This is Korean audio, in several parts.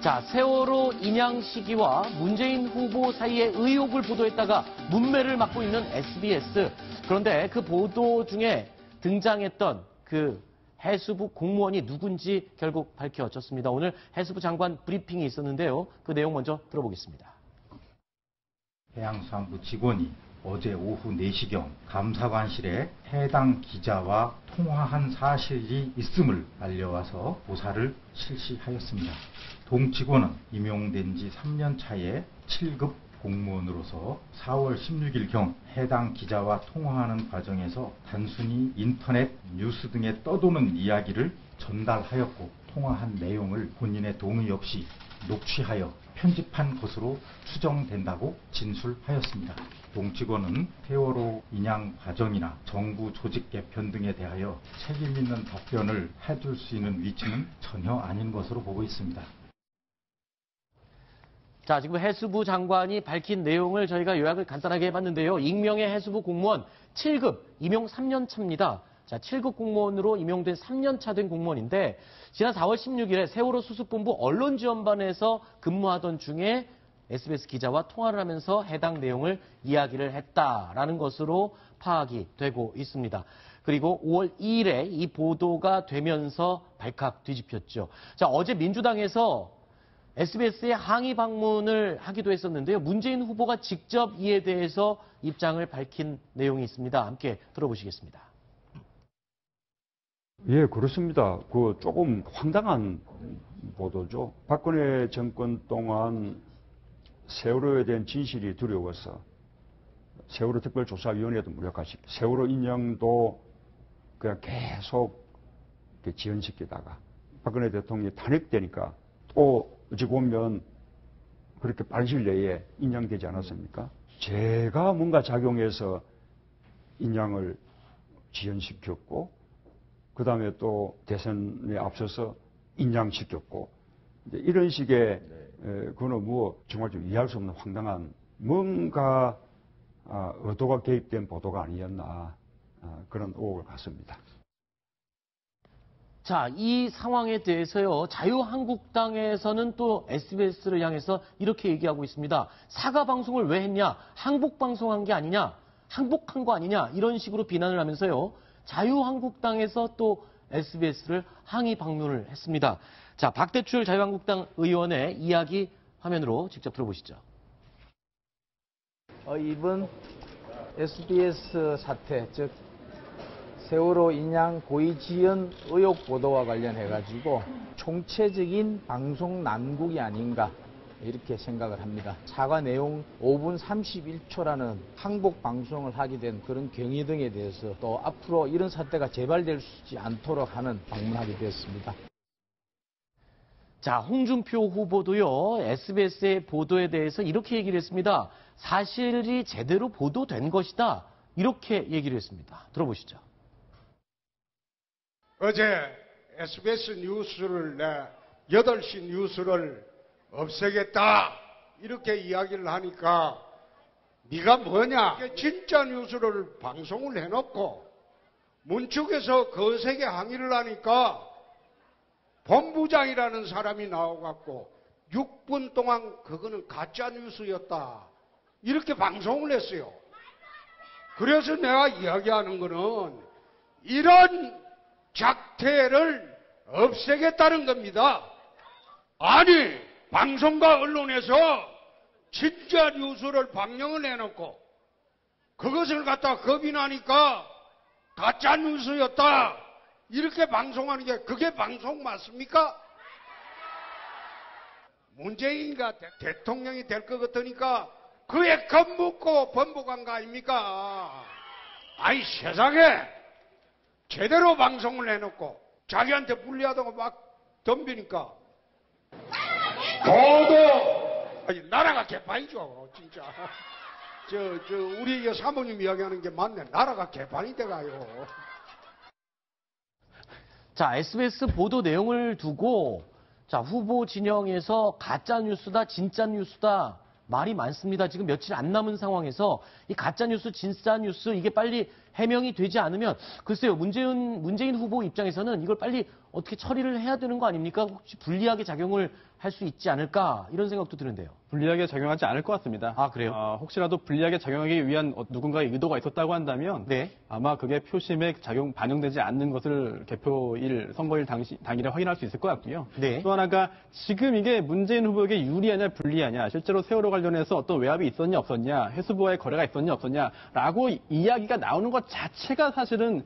자, 세월호 인양 시기와 문재인 후보 사이의 의혹을 보도했다가 문매를 맡고 있는 SBS. 그런데 그 보도 중에 등장했던 그 해수부 공무원이 누군지 결국 밝혀졌습니다. 오늘 해수부 장관 브리핑이 있었는데요. 그 내용 먼저 들어보겠습니다. 해양수산부 직원이 어제 오후 4시경 감사관실에 해당 기자와 통화한 사실이 있음을 알려와서 조사를 실시하였습니다. 동 직원은 임용된 지 3년 차의 7급 공무원으로서 4월 16일경 해당 기자와 통화하는 과정에서 단순히 인터넷 뉴스 등에 떠도는 이야기를 전달하였고 통화한 내용을 본인의 동의 없이 녹취하여 편집한 것으로 추정된다고 진술하였습니다. 동 직원은 세월호 인양 과정이나 정부 조직 개편 등에 대하여 책임 있는 답변을 해줄 수 있는 위치는 전혀 아닌 것으로 보고 있습니다. 자, 지금 해수부 장관이 밝힌 내용을 저희가 요약을 간단하게 해봤는데요. 익명의 해수부 공무원 7급, 임용 3년 차입니다. 자, 7급 공무원으로 임용된 3년 차 된 공무원인데 지난 4월 16일에 세월호 수습본부 언론지원반에서 근무하던 중에 SBS 기자와 통화를 하면서 해당 내용을 이야기를 했다라는 것으로 파악이 되고 있습니다. 그리고 5월 2일에 이 보도가 되면서 발칵 뒤집혔죠. 자, 어제 민주당에서 SBS에 항의 방문을 하기도 했었는데요. 문재인 후보가 직접 이에 대해서 입장을 밝힌 내용이 있습니다. 함께 들어보시겠습니다. 예, 그렇습니다. 그 조금 황당한 보도죠. 박근혜 정권 동안 세월호에 대한 진실이 두려워서 세월호 특별조사위원회도 무력화시키고 세월호 인양도 그냥 계속 지연시키다가 박근혜 대통령이 탄핵되니까 또 어찌 보면 그렇게 빠른 시일 내에 인양되지 않았습니까? 제가 뭔가 작용해서 인양을 지연시켰고 그 다음에 또 대선에 앞서서 인양시켰고 이런 식의 그거는 뭐 정말 좀 이해할 수 없는 황당한 뭔가 의도가 개입된 보도가 아니었나 그런 의혹을 갖습니다. 자, 이 상황에 대해서요. 자유한국당에서는 또 SBS를 향해서 이렇게 얘기하고 있습니다. 사과 방송을 왜 했냐? 항복 방송한 게 아니냐? 항복한 거 아니냐? 이런 식으로 비난을 하면서요. 자유한국당에서 또 SBS를 항의 방문을 했습니다. 자, 박대출 자유한국당 의원의 이야기 화면으로 직접 들어보시죠. 이번 SBS 사태, 즉 세월호 인양 고의 지연 의혹 보도와 관련해가지고 총체적인 방송 난국이 아닌가 이렇게 생각을 합니다. 사과 내용 5분 31초라는 항복 방송을 하게 된 그런 경위 등에 대해서 또 앞으로 이런 사태가 재발될 수 있지 않도록 하는 방문하게 되었습니다. 자, 홍준표 후보도요, SBS의 보도에 대해서 이렇게 얘기를 했습니다. 사실이 제대로 보도된 것이다. 이렇게 얘기를 했습니다. 들어보시죠. 어제 SBS 뉴스를 8시 뉴스를 없애겠다 이렇게 이야기를 하니까 네가 뭐냐 진짜 뉴스를 방송을 해놓고 문축에서 거세게 항의를 하니까 본부장이라는 사람이 나와갖고 6분 동안 그거는 가짜 뉴스였다 이렇게 방송을 했어요. 그래서 내가 이야기하는 거는 이런 작태를 없애겠다는 겁니다. 아니 방송과 언론에서 진짜 뉴스를 방영을 해놓고 그것을 갖다 겁이 나니까 가짜 뉴스였다 이렇게 방송하는 게 그게 방송 맞습니까? 문재인이가 대통령이 될 것 같으니까 그에 겁먹고 번복한 거 아닙니까? 아이 세상에 제대로 방송을 해놓고 자기한테 불리하다고 막 덤비니까 도도 아니 나라가 개판이죠 진짜. 우리 사모님 이야기하는 게 맞네. 나라가 개판이 돼가요. 자, SBS 보도 내용을 두고 자, 후보 진영에서 가짜 뉴스다, 진짜 뉴스다 말이 많습니다. 지금 며칠 안 남은 상황에서 이 가짜 뉴스, 진짜 뉴스 이게 빨리 해명이 되지 않으면 글쎄요 문재인 후보 입장에서는 이걸 빨리 어떻게 처리를 해야 되는 거 아닙니까? 혹시 불리하게 작용을 할 수 있지 않을까 이런 생각도 드는데요. 불리하게 작용하지 않을 것 같습니다. 아, 그래요? 혹시라도 불리하게 작용하기 위한 누군가의 의도가 있었다고 한다면 네. 아마 그게 표심에 반영되지 않는 것을 개표일, 선거일 당일에 확인할 수 있을 것 같고요. 네. 또 하나가 지금 이게 문재인 후보에게 유리하냐 불리하냐, 실제로 세월호 관련해서 어떤 외압이 있었냐 없었냐, 해수부와의 거래가 있었냐 없었냐라고 이야기가 나오는 것 자체가 사실은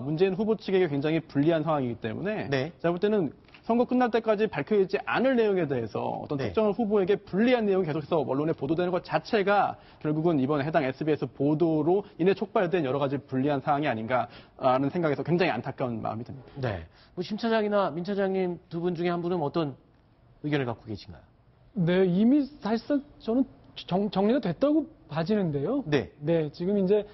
문재인 후보 측에게 굉장히 불리한 상황이기 때문에 네. 제가 볼 때는 선거 끝날 때까지 밝혀지지 않을 내용에 대해서 어떤 네. 특정한 후보에게 불리한 내용이 계속해서 언론에 보도되는 것 자체가 결국은 이번에 해당 SBS 보도로 인해 촉발된 여러 가지 불리한 사항이 아닌가라는 생각에서 굉장히 안타까운 마음이 듭니다. 네. 뭐 심 차장이나 민 차장님 두 분 중에 한 분은 어떤 의견을 갖고 계신가요? 네, 이미 사실상 저는 정리가 됐다고 봐지는데요. 네. 네, 지금 이제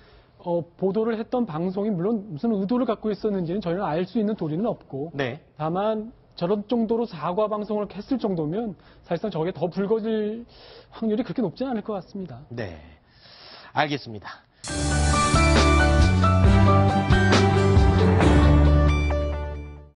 보도를 했던 방송이 물론 무슨 의도를 갖고 있었는지는 저희는 알 수 있는 도리는 없고, 네. 다만 저런 정도로 사과 방송을 했을 정도면 사실상 저게 더 불거질 확률이 그렇게 높지 않을 것 같습니다. 네. 알겠습니다.